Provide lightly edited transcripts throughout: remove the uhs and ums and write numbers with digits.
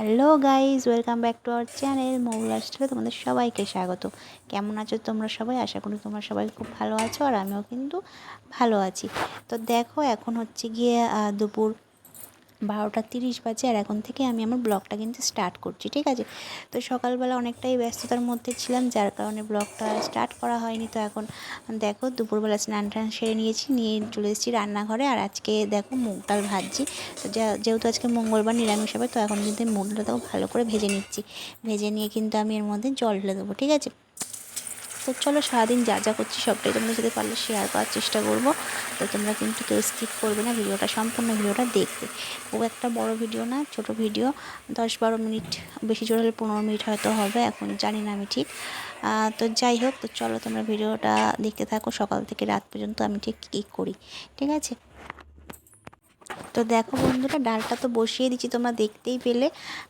Hello guys, welcome back to our channel Mou লাইফস্টাইলে তোমাদের সবাইকে স্বাগত। কেমন আছো তোমরা সবাই? আশা করি তোমরা সবাই খুব ভালো আছো, আর আমিও কিন্তু ভালো আছি। তো দেখো, এখন হচ্ছে গিয়ে দুপুর 12টা 30 বাজে, আর এখন থেকে আমি আমার ব্লগটা কিন্তু স্টার্ট করছি, ঠিক আছে। তো সকালবেলা অনেকটাই ব্যস্ততার মধ্যে ছিলাম, যার কারণে ব্লগটা স্টার্ট করা হয়নি। তো এখন দেখো, দুপুরবেলা স্নান টান সেরে নিয়ে চলে এসেছি রান্নাঘরে। আর আজকে দেখো মুগ ডাল ভাজছি। তো যেহেতু আজকে মঙ্গলবার নিরামিষ হবে, তো এখন কিন্তু মুগ ডালটাও ভালো করে ভেজে নিচ্ছি। ভেজে নিয়ে কিন্তু আমি এর মধ্যে জল ঢেলে দেবো, ঠিক আছে। তো চলো, সারাদিন যা যা করছি সবটাই তোমাদের সাথে পারলে শেয়ার করার চেষ্টা করব। তো তোমরা কিন্তু কেউ স্কিপ করবে না, ভিডিওটা সম্পূর্ণ ভিডিওটা দেখবে। খুব একটা বড় ভিডিও না, ছোট ভিডিও, 10-12 মিনিট, বেশি জোর হলে 15 মিনিট হয়তো হবে, এখন জানি না আমি ঠিক। তো যাই হোক, তো চলো তোমরা ভিডিওটা দেখতে থাকো সকাল থেকে রাত পর্যন্ত আমি ঠিক কী করি, ঠিক আছে। তো দেখো বন্ধুরা, ডালটা তো বসিয়ে দিচ্ছি, তোমরা দেখতেই পেলে।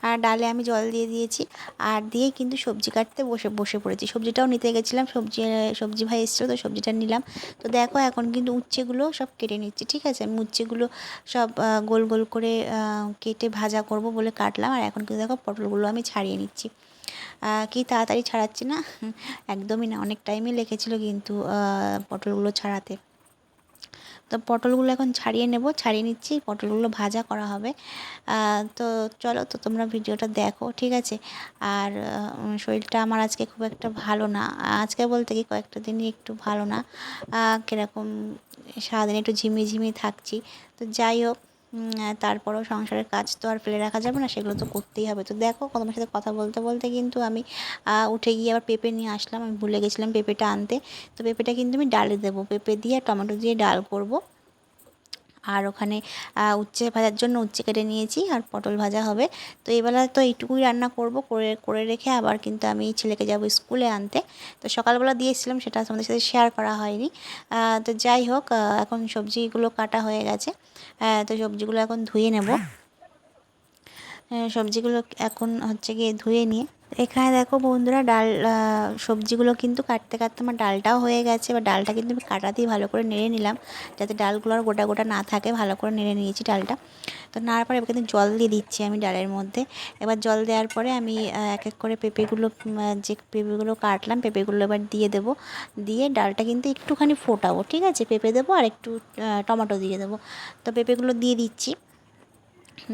আর ডালে আমি জল দিয়ে দিয়েছি, আর দিয়ে কিন্তু সবজি কাটতে বসে পড়েছি। সবজিটাও নিতে গেছিলাম, সবজি ভাই এসেছিলো, তো সবজিটা নিলাম। তো দেখো, এখন কিন্তু উচ্ছেগুলো সব কেটে নিচ্ছি, ঠিক আছে। আমি উচ্ছেগুলো সব গোল গোল করে কেটে ভাজা করব বলে কাটলাম। আর এখন কিন্তু দেখো, পটলগুলো আমি ছাড়িয়ে নিচ্ছি। কি তাড়াতাড়ি ছাড়াচ্ছি না, একদমই না, অনেক টাইমই লেগেছিলো কিন্তু পটলগুলো ছাড়াতে। তো পটলগুলো এখন ছাড়িয়ে নিচ্ছি, পটলগুলো ভাজা করা হবে। তো চলো, তো তোমরা ভিডিওটা দেখো, ঠিক আছে। আর শরীরটা আমার আজকে খুব একটা ভালো না, আজকে বলতে কি কয়েকটা দিনই একটু ভালো না। কীরকম সারাদিন একটু ঝিমিয়ে থাকছি। তো যাই হোক, তারপরেও সংসারের কাজ তো আর ফেলে রাখা যাবে না, সেগুলো তো করতেই হবে। তো দেখো, তোমার সাথে কথা বলতে বলতে কিন্তু আমি উঠে গিয়ে আবার পেঁপে নিয়ে আসলাম। আমি ভুলে গেছিলাম পেঁপেটা আনতে। তো পেঁপেটা কিন্তু আমি ডালে দেবো, পেঁপে দিয়ে টমেটো দিয়ে ডাল করব। আর ওখানে উচ্ছে ভাজার জন্য উচ্ছে কেটে নিয়েছি, আর পটল ভাজা হবে। তো এবেলা তো এইটুকুই রান্না করব, করে রেখে আবার কিন্তু আমি ছেলেকে যাব স্কুলে আনতে। তো সকালবেলা দিয়ে এসেছিলাম, সেটা তোমাদের সাথে শেয়ার করা হয়নি। তো যাই হোক, এখন সবজিগুলো কাটা হয়ে গেছে। তো সবজিগুলো এখন ধুয়ে নেব। সবজিগুলো এখন হচ্ছে গিয়ে ধুয়ে নিয়ে, এখানে দেখো বন্ধুরা, সবজিগুলো কিন্তু কাটতে কাটতে আমার ডালটাও হয়ে গেছে। এবার ডালটা কিন্তু আমি কাটাতেই ভালো করে নেড়ে নিলাম, যাতে ডালগুলো আর গোটা গোটা না থাকে। ভালো করে নেড়ে নিয়েছি ডালটা। তো নাড়ার পরে এবার কিন্তু জল দিয়ে দিচ্ছি আমি ডালের মধ্যে। এবার জল দেওয়ার পরে আমি এক এক করে যে পেঁপেগুলো কাটলাম, পেঁপেগুলো এবার দিয়ে দেবো। দিয়ে ডালটা কিন্তু একটুখানি ফোটাবো, ঠিক আছে। পেঁপে দেবো আর একটু টমেটো দিয়ে দেবো। তো পেঁপেগুলো দিয়ে দিচ্ছি।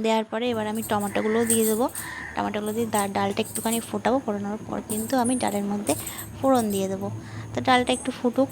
দেওয়ার পরে এবার আমি টমেটোগুলোও দিয়ে দেবো। টমেটোগুলো দিয়ে ডালটা একটুখানি ফোটানোর পর কিন্তু আমি ডালের মধ্যে ফোড়ন দিয়ে দেবো। তো ডালটা একটু ফুটুক।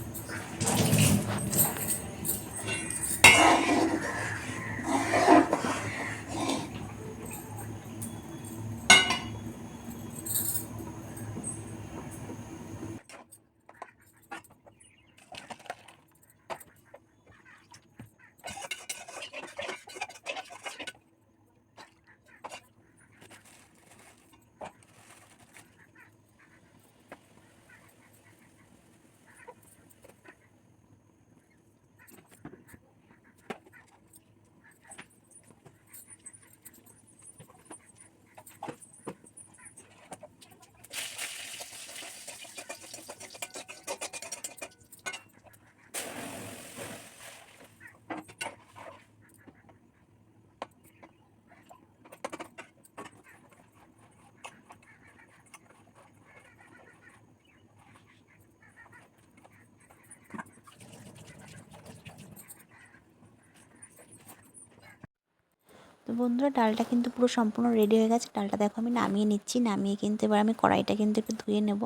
তো বন্ধুরা, ডালটা কিন্তু পুরো সম্পূর্ণ রেডি হয়ে গেছে। ডালটা দেখো আমি নামিয়ে নিচ্ছি। নামিয়ে কিন্তু এবার আমি কড়াইটা কিন্তু একটু ধুয়ে নেব।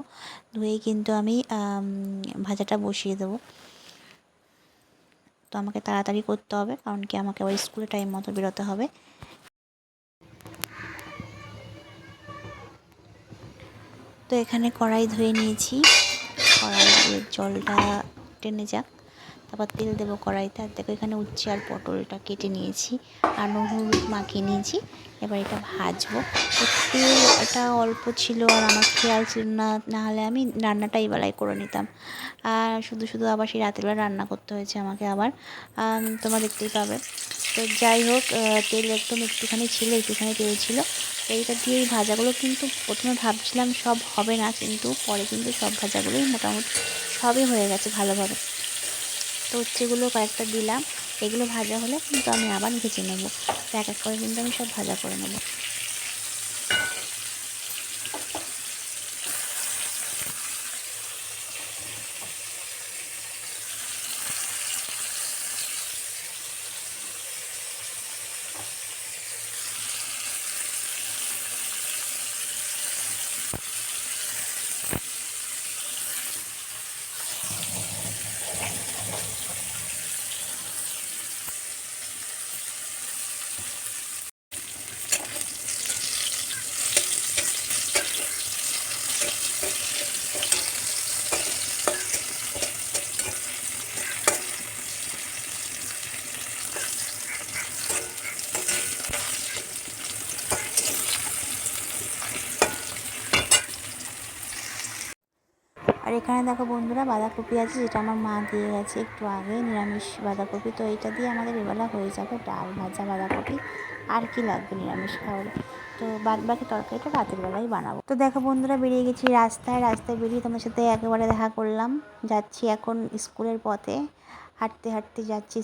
ধুয়েই কিন্তু আমি ভাজাটা বসিয়ে দেবো। তো আমাকে তাড়াতাড়ি করতে হবে, কারণ কি আমাকে আবার স্কুলে টাইম মতো বেরোতে হবে। তো এখানে কড়াই ধুয়ে নিয়েছি। কড়াই দিয়ে জলটা টেনে যাক, তারপর তেল দেবো কড়াইতে। আর দেখো, এখানে উচ্ছে আর পটলটা কেটে নিয়েছি, আর নুন হলুদ মাখিয়ে নিয়েছি। এবার এটা ভাজবো। তো তেল এটা অল্প ছিল, আর আমার খেয়াল ছিল না, নাহলে আমি রান্নাটা এই বেলায় করে নিতাম। আর শুধু আবার সেই রাতেরবেলা রান্না করতে হয়েছে আমাকে আবার, তোমরা দেখতেই পাবে। তো যাই হোক, তেল একদম একটুখানি তেল ছিল। তো এইটা দিয়ে এই ভাজাগুলো কিন্তু প্রথমে ভাবছিলাম সব হবে না, কিন্তু পরে কিন্তু সব ভাজাগুলোই মোটামুটি সবই হয়ে গেছে ভালোভাবে। তো উচ্ছেগুলো কয়েকটা দিলাম। এগুলো ভাজা হলে কিন্তু আমি আবার ভেজে নেব। তো এক এক করে কিন্তু আমি সব ভাজা করে নেব। এখানে দেখো বন্ধুরা বাঁধাকপি আছে, যেটা আমার মা দিয়ে গেছে একটু আগে, নিরামিষ বাঁধাকপি। তো এইটা দিয়ে আমাদের এবেলা হয়ে যাবে ডাল ভাজা বাঁধাকপি, আর কি লাগবে নিরামিষ খাবারে। তো বাদ বাকি তরকারিটা রাতের বেলায় বানাবো। তো দেখো বন্ধুরা বেরিয়ে গেছি রাস্তায় বেরিয়ে তোমার সাথে একেবারে দেখা করলাম। যাচ্ছি এখন স্কুলের পথে, হাঁটতে হাঁটতে যাচ্ছি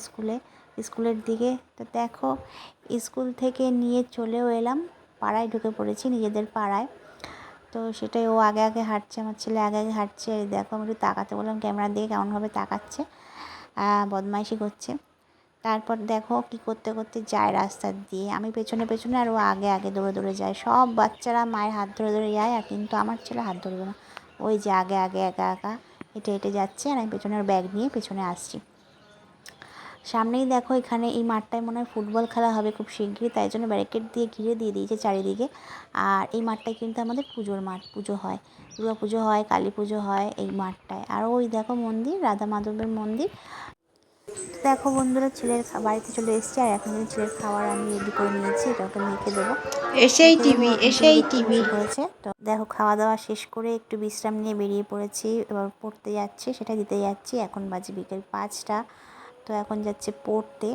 স্কুলের দিকে। তো দেখো স্কুল থেকে নিয়ে চলেও এলাম, পাড়ায় ঢুকে পড়েছি, নিজেদের পাড়ায়। তো সেটাই, ও আগে আগে হাঁটছে, আমার ছেলে আগে আগে হাঁটছে। দেখো আমি একটু তাকাতে বললাম ক্যামেরার দিকে, কেমনভাবে তাকাচ্ছে, বদমাইশি করছে। তারপর দেখো কি করতে করতে যায় রাস্তা দিয়ে, আমি পেছনে পেছনে আর ও আগে আগে দৌড়ে দৌড়ে যায়। সব বাচ্চারা মায়ের হাত ধরে ধরে যায়, আর কিন্তু আমার ছেলে হাত ধরবে না, ওই যে আগে আগে একা একা হেঁটে হেঁটে যাচ্ছে, আর আমি পেছনের ব্যাগ নিয়ে পেছনে আসছি। সামনেই দেখো এখানে এই মাঠটায় মনে হয় ফুটবল খেলা হবে খুব শিগগিরই, তাই জন্য ব্যারিকেড দিয়ে ঘিরে দিয়ে দিয়েছে চারিদিকে। আর এই মাঠটায় কিন্তু আমাদের পুজোর মাঠ, পুজো হয়, দুর্গা পুজো হয়, কালী পুজো হয় এই মাঠটায়। আর ওই দেখো মন্দির, রাধা মাধবের মন্দির। দেখো বন্ধুরা ছেলের বাড়িতে চলে এসেছি, আর এখন ছেলের খাবার আমি রেডি করে নিয়েছি, এটা ওকে মেখে দেবো, এসেই টিভি, এসেই দেখতে টিভি। বসে পড়েছে। তো দেখো খাওয়া দাওয়া শেষ করে একটু বিশ্রাম নিয়ে বেরিয়ে পড়েছি, এবার পড়তে যাচ্ছি, সেটা দিতে যাচ্ছি। এখন বাজে বিকেল 5টা, তো এখন যাচ্ছে পড়তে।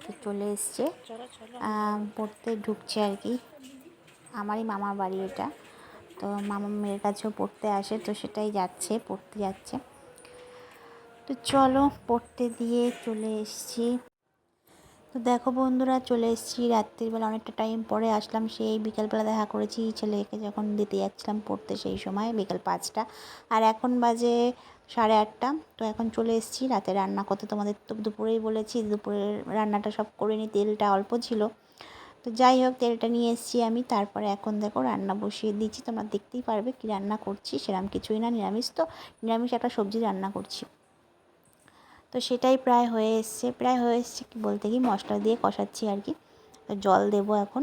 তো চলে এসছে পড়তে ঢুকছে আর কি, আমারই মামার বাড়ি এটা। তো মামা মেয়ের কাছেও পড়তে আসে, তো সেটাই যাচ্ছে, পড়তে যাচ্ছে। তো চলো পড়তে দিয়ে চলে এসছি। তো দেখো বন্ধুরা চলে এসেছি রাত্রিবেলা, অনেকটা টাইম পরে আসলাম, সেই বিকেলবেলা দেখা করেছি ছেলেকে যখন দিতে যাচ্ছিলাম পড়তে, সেই সময় বিকেল 5টা, আর এখন বাজে 8:30। তো এখন চলে এসেছি রাতে রান্না করতে। তোমাদের তো দুপুরেই বলেছি, দুপুরের রান্নাটা সব করে নি, তেলটা অল্প ছিল। তো যাই হোক তেলটা নিয়ে এসেছি আমি, তারপরে এখন দেখো রান্না বসিয়ে দিচ্ছি। তোমরা দেখতেই পারবে কি রান্না করছি, সেরকম কিছুই না, নিরামিষ। তো নিরামিষ একটা সবজি রান্না করছি। তো সেটাই প্রায় হয়ে এসছে কি বলতে কি মশলা দিয়ে কষাচ্ছি আর কি। তো জল দেবো এখন,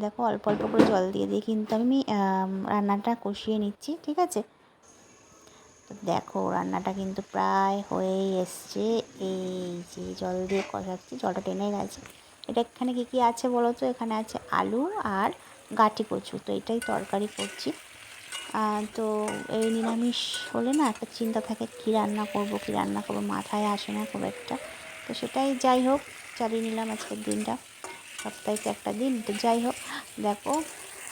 দেখো অল্প অল্প করে জল দিয়ে কিন্তু আমি রান্নাটা কষিয়ে নিচ্ছি, ঠিক আছে। তো দেখো রান্নাটা কিন্তু প্রায় হয়েই এসছে, এই যে জল দিয়ে কষাচ্ছি, জলটা টেনে গেছে। এটা এখানে কী কী আছে বলো তো, এখানে আছে আলু আর গাঁটি কচু, তো এটাই তরকারি করছি। তো এই নিরামিষ হলে না একটা চিন্তা থাকে, কী রান্না করব, মাথায় আসে না খুব একটা। তো সেটাই যাই হোক চালিয়ে নিলাম আজকের দিনটা, সপ্তাহে তো একটা দিন। তো যাই হোক দেখো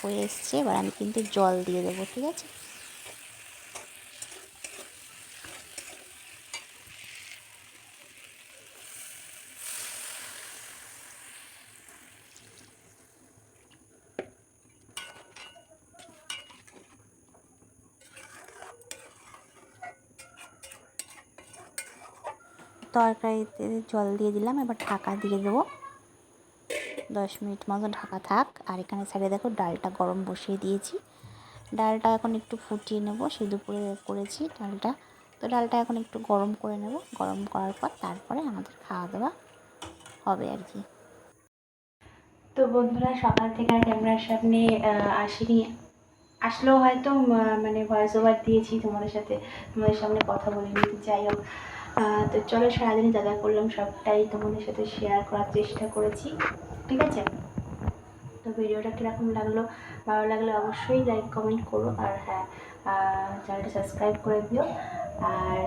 হয়ে এসছে, এবার আমি কিন্তু জল দিয়ে দেবো, ঠিক আছে। তরকারিতে জল দিয়ে দিলাম, এবার ঢাকা দিয়ে দেবো, 10 মিনিট মতো ঢাকা থাক। আর এখানে সাইডে দেখো ডালটা গরম বসিয়ে দিয়েছি, ডালটা এখন একটু ফুটিয়ে নেব, সেই দুপুরে করেছি ডালটা। তো ডালটা এখন একটু গরম করে নেব, গরম করার পর তারপরে আমাদের খাওয়া দাওয়া হবে আর কি। তো বন্ধুরা সকাল থেকে আর ক্যামেরার সামনে আসিনি, আসলেও হয়তো মানে ভয়েস ওভার দিয়েছি তোমাদের সাথে, তোমাদের সামনে কথা বলিনি। যাই হোক তো চলো সারাদিনে যা যা করলাম সবটাই তোমাদের সাথে শেয়ার করার চেষ্টা করেছি, ঠিক আছে। তো ভিডিওটা কীরকম লাগলো, ভালো লাগলে অবশ্যই লাইক কমেন্ট করো, আর হ্যাঁ চ্যানেলটা সাবস্ক্রাইব করে দিও। আর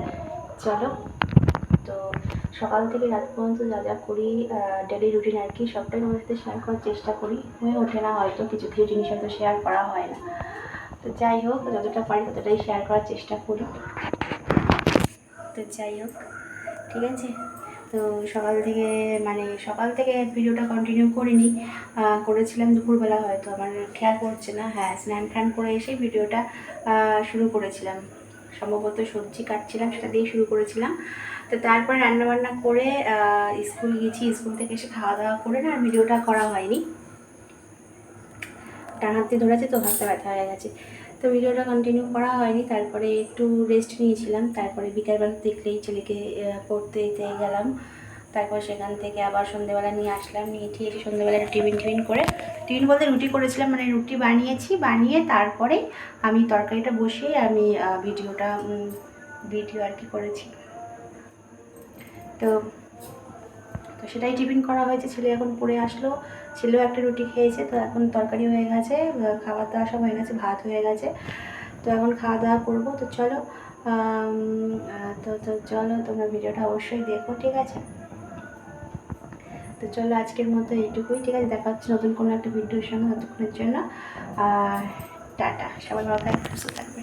চলো, তো সকাল থেকে রাত পর্যন্ত যা যা করি ডেলি রুটিন আর কি, সবটাই তোমাদের সাথে শেয়ার করার চেষ্টা করি, হয়ে ওঠে না হয়তো, কিছু কিছু জিনিস হয়তো শেয়ার করা হয় না। তো যাই হোক যতটা পারি ততটাই শেয়ার করার চেষ্টা করি। তো যাই হোক ঠিক আছে। তো সকাল থেকে ভিডিওটা কন্টিনিউ করিনি, করেছিলাম দুপুরবেলা, হয়তো আমার খেয়াল পড়ছে না। হ্যাঁ স্নান টান করে এসে ভিডিওটা শুরু করেছিলাম, সম্ভবত সবজি কাটছিলাম, সেটা দিয়ে শুরু করেছিলাম। তো তারপর রান্নাবান্না করে স্কুল গেছি, স্কুল থেকে এসে খাওয়া দাওয়া করে না ভিডিওটা করা হয়নি, ডান হাতে ধরেছে তো হাতটা ব্যথা হয়ে গেছে, তো ভিডিওটা কন্টিনিউ করা হয়নি। তারপরে একটু রেস্ট নিয়েছিলাম, তারপরে বিকালবেলা দেখলেই ছেলেকে পড়তে দিতে গেলাম। তারপর সেখান থেকে আবার সন্ধ্যেবেলা নিয়ে আসলাম, নিয়ে ঠিক এসে সন্ধ্যেবেলা টিফিন করে, টিফিন বলতে রুটি করেছিলাম, মানে রুটি বানিয়ে তারপরে আমি তরকারিটা বসিয়ে আমি ভিডিও আর কি করেছি। তো তো সেটাই টিফিন করা হয়েছে, ছেলে এখন পড়ে আসলো, ছেলেও একটা রুটি খেয়েছে। তো এখন তরকারি হয়ে গেছে, খাবার দাওয়া সব হয়ে গেছে, ভাত হয়ে গেছে। তো এখন খাওয়া দাওয়া করবো। তো চলো তো চলো তোমরা ভিডিওটা অবশ্যই দেখো, ঠিক আছে? তো চলো আজকের মতো এইটুকুই, ঠিক আছে? দেখা হচ্ছে নতুন কোনো একটা ভিডিওর সঙ্গে, ততক্ষণের জন্য আর টাটা। সবাই ভালো থাকবে, সুস্থ থাকবে।